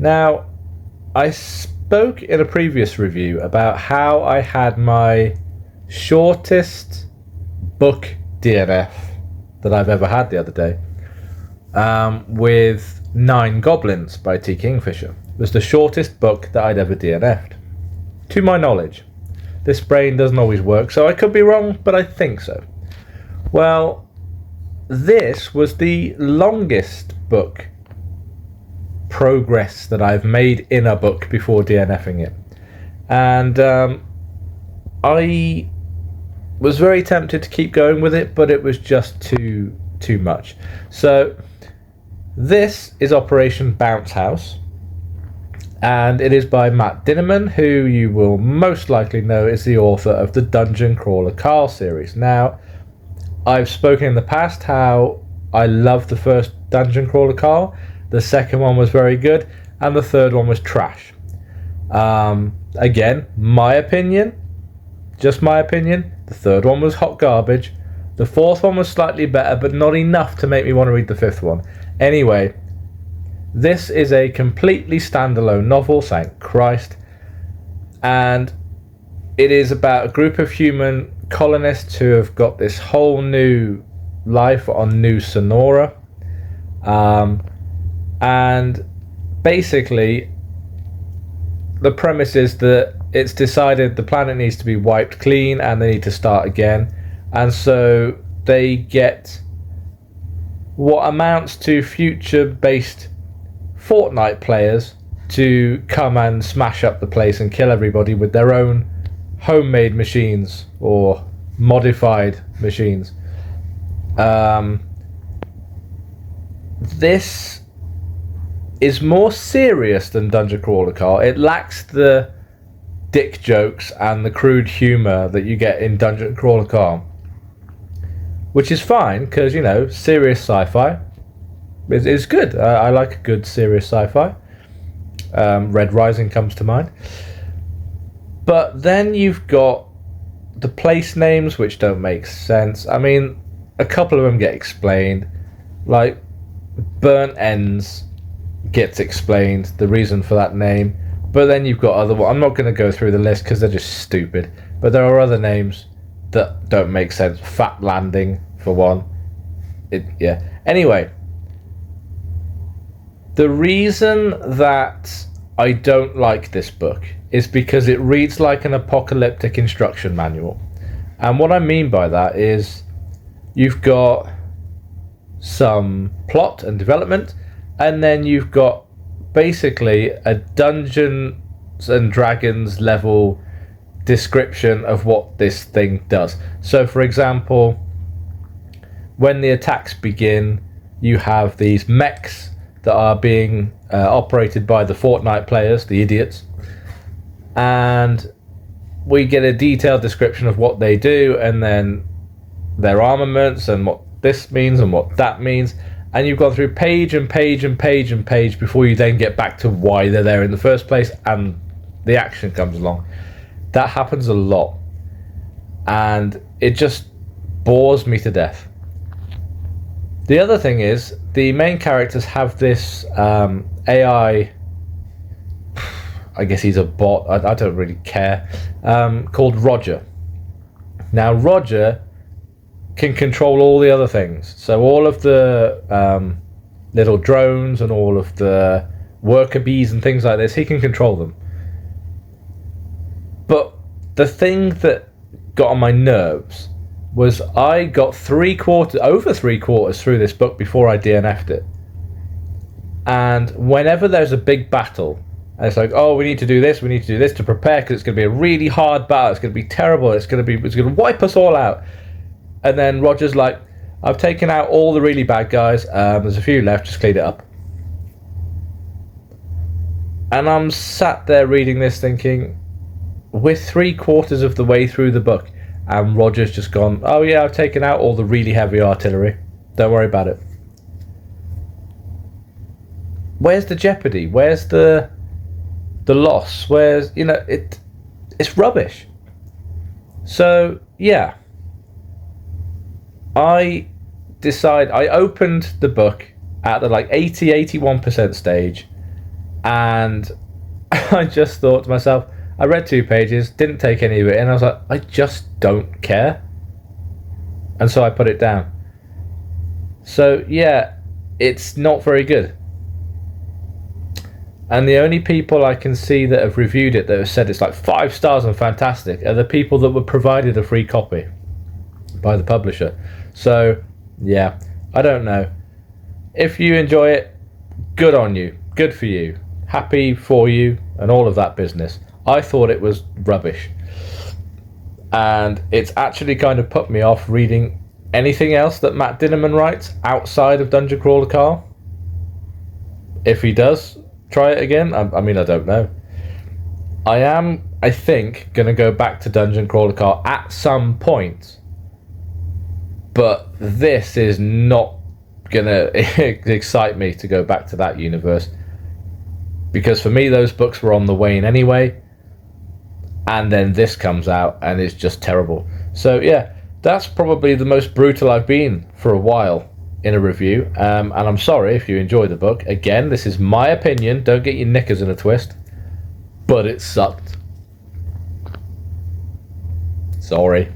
Now, I spoke in a previous review about how I had my shortest book DNF that I've ever had the other day, with 9 Goblins by T. Kingfisher. It was the shortest book that I'd ever DNF'd, to my knowledge. This brain doesn't always work, so I could be wrong, but I think so. Well, this was the longest book progress that I've made in a book before DNFing it. And I was very tempted to keep going with it, but it was just too much. So this is Operation Bounce House, and it is by Matt Dinniman, who you will most likely know is the author of the Dungeon Crawler Carl series. Now, I've spoken in the past how I loved the first Dungeon Crawler Carl, the second one was very good, and the third one was trash. Again, my opinion, just my opinion, the third one was hot garbage. The fourth one was slightly better, but not enough to make me want to read the fifth one. Anyway, this is a completely standalone novel, thank Christ, and it is about a group of human colonists who have got this whole new life on New Sonora, and basically the premise is that it's decided the planet needs to be wiped clean and they need to start again, and so they get what amounts to future-based Fortnite players to come and smash up the place and kill everybody with their own homemade machines or modified machines. This is more serious than Dungeon Crawler Carl. It lacks the dick jokes and the crude humour that you get in Dungeon Crawler Carl, which is fine because, you know, serious sci-fi is good. I like a good serious sci-fi. Red Rising comes to mind. But then you've got the place names which don't make sense. I mean, a couple of them get explained. Like, Burnt Ends gets explained, the reason for that name. But then you've got other ones. I'm not going to go through the list because they're just stupid. But there are other names that don't make sense. Fat Landing, for one. Yeah. Anyway, the reason that I don't like this book is because it reads like an apocalyptic instruction manual. And what I mean by that is you've got some plot and development, and then you've got basically a Dungeons and Dragons level description of what this thing does. So for example, when the attacks begin, you have these mechs that are being operated by the Fortnite players, the idiots, and we get a detailed description of what they do and then their armaments and what this means and what that means, and you've gone through page and page and page and page before you then get back to why they're there in the first place and the action comes along. That happens a lot and it just bores me to death. The other thing is the main characters have this AI, I guess he's a bot, I don't really care, called Roger. Now Roger can control all the other things. So all of the little drones and all of the worker bees and things like this, he can control them. But the thing that got on my nerves was I got over three quarters through this book before I DNF'd it. And whenever there's a big battle, and it's like, oh, we need to do this to prepare because it's going to be a really hard battle, it's going to be terrible, it's going to wipe us all out. And then Roger's like, I've taken out all the really bad guys, there's a few left, just clean it up. And I'm sat there reading this thinking, we're 3/4 of the way through the book, and Roger's just gone, oh yeah, I've taken out all the really heavy artillery, don't worry about it. Where's the jeopardy? Where's the loss? Where's, you know, it's rubbish. So yeah, I opened the book at the like 81% stage, And I just thought to myself, I read 2 pages, didn't take any of it in. I was like, I just don't care. And so I put it down. So yeah, it's not very good. And the only people I can see that have reviewed it that have said it's like 5 stars and fantastic are the people that were provided a free copy by the publisher. So yeah, I don't know. If you enjoy it, good on you, good for you, happy for you, and all of that business. I thought it was rubbish, and it's actually kind of put me off reading anything else that Matt Dinniman writes outside of Dungeon Crawler Carl. If he does try it again, I mean, I don't know. I am, I think, going to go back to Dungeon Crawler Carl at some point, but this is not going to excite me to go back to that universe, because for me those books were on the wane anyway, and then this comes out and it's just terrible. So yeah, that's probably the most brutal I've been for a while in a review, and I'm sorry if you enjoyed the book. Again, this is my opinion, don't get your knickers in a twist, but it sucked. Sorry.